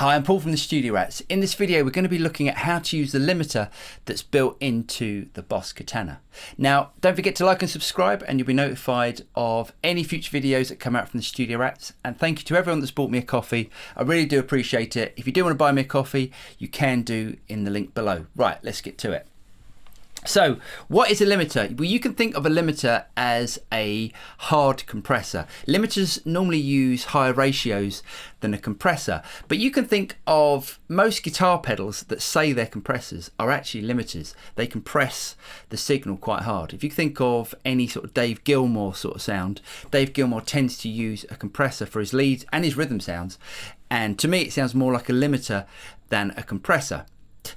Hi, I'm Paul from the Studio Rats. In this video, we're going to be looking at how to use the limiter that's built into the Boss Katana. Now, don't forget to like and subscribe and you'll be notified of any future videos that come out from the Studio Rats. And thank you to everyone that's bought me a coffee. I really do appreciate it. If you do want to buy me a coffee, you can do in the link below. Right, let's get to it. So what is a limiter? Well, you can think of a limiter as a hard compressor. Limiters normally use higher ratios than a compressor, but you can think of most guitar pedals that say they're compressors are actually limiters. They compress the signal quite hard. If you think of any sort of Dave Gilmour sort of sound, Dave Gilmour tends to use a compressor for his leads and his rhythm sounds, and to me it sounds more like a limiter than a compressor.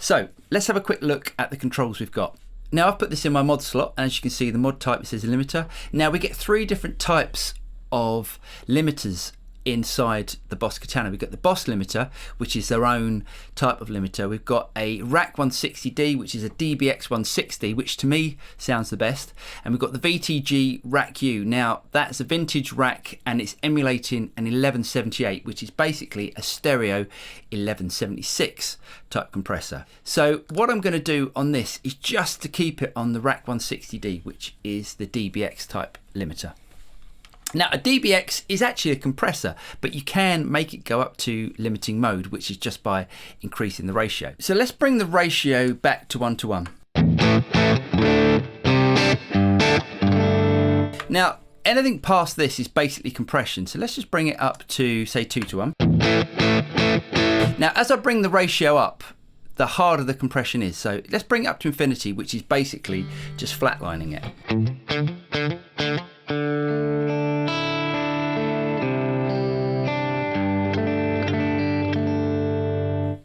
So let's have a quick look at the controls we've got. Now I've put this in my mod slot, and as you can see the mod type says a limiter. Now we get three different types of limiters inside the Boss Katana. We've got the Boss limiter, which is their own type of limiter. We've got a Rack 160D, which is a DBX 160, which to me sounds the best. And we've got the VTG Rack U. Now that's a vintage rack and it's emulating an 1178, which is basically a stereo 1176 type compressor. So what I'm going to do on this is just to keep it on the Rack 160D, which is the DBX type limiter. Now a DBX is actually a compressor, but you can make it go up to limiting mode, which is just by increasing the ratio. So let's bring the ratio back to 1:1. Now anything past this is basically compression, so let's just bring it up to say 2:1. Now as I bring the ratio up, the harder the compression is, so let's bring it up to infinity, which is basically just flatlining it.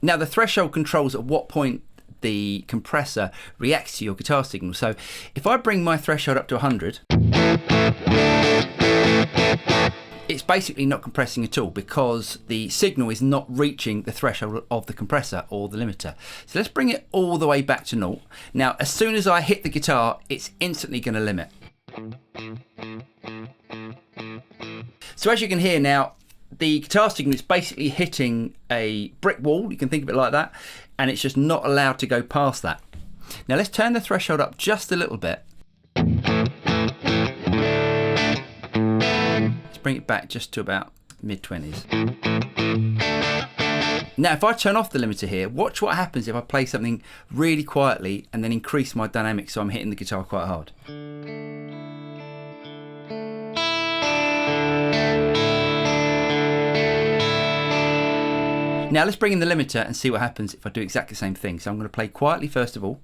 Now the threshold controls at what point the compressor reacts to your guitar signal. So if I bring my threshold up to 100, it's basically not compressing at all because the signal is not reaching the threshold of the compressor or the limiter. So let's bring it all the way back to 0. Now as soon as I hit the guitar, it's instantly going to limit. So as you can hear now, the guitar signal is basically hitting a brick wall, you can think of it like that, and it's just not allowed to go past that. Now let's turn the threshold up just a little bit. Let's bring it back just to about mid-20s. Now if I turn off the limiter here, watch what happens if I play something really quietly and then increase my dynamics so I'm hitting the guitar quite hard. Now let's bring in the limiter and see what happens if I do exactly the same thing. So I'm going to play quietly first of all.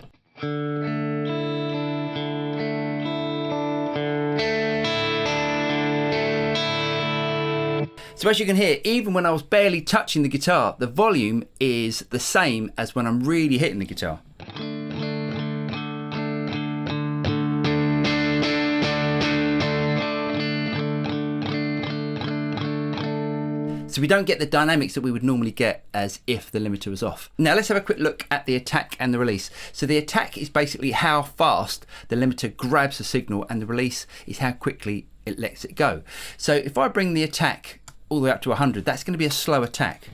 So as you can hear, even when I was barely touching the guitar, the volume is the same as when I'm really hitting the guitar. So we don't get the dynamics that we would normally get as if the limiter was off. Now let's have a quick look at the attack and the release. So the attack is basically how fast the limiter grabs the signal, and the release is how quickly it lets it go. So if I bring the attack all the way up to 100, that's going to be a slow attack.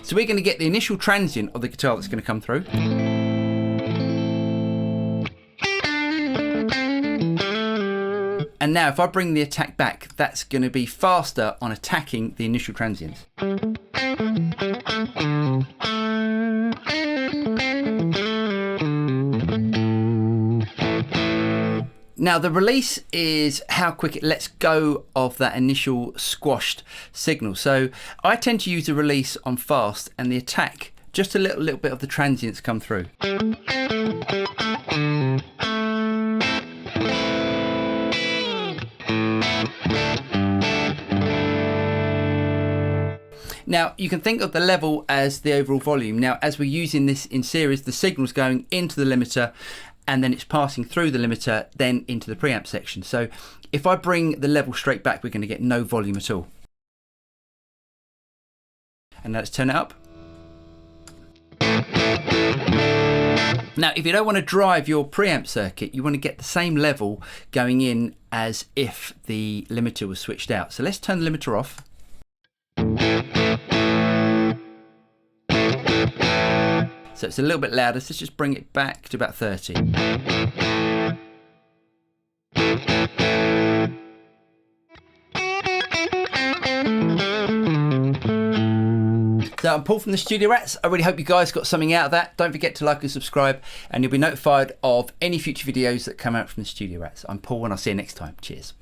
So we're going to get the initial transient of the guitar that's going to come through. And now if I bring the attack back, that's going to be faster on attacking the initial transients. Now the release is how quick it lets go of that initial squashed signal. So I tend to use the release on fast, and the attack, just a little bit of the transients come through. Now you can think of the level as the overall volume. Now as we're using this in series, the signal's going into the limiter and then it's passing through the limiter then into the preamp section. So if I bring the level straight back, we're going to get no volume at all. And now let's turn it up. Now if you don't want to drive your preamp circuit, you want to get the same level going in as if the limiter was switched out. So let's turn the limiter off. So it's a little bit louder, so let's just bring it back to about 30. So I'm Paul from the Studio Rats. I really hope you guys got something out of that. Don't forget to like and subscribe, and you'll be notified of any future videos that come out from the Studio Rats. I'm Paul, and I'll see you next time. Cheers.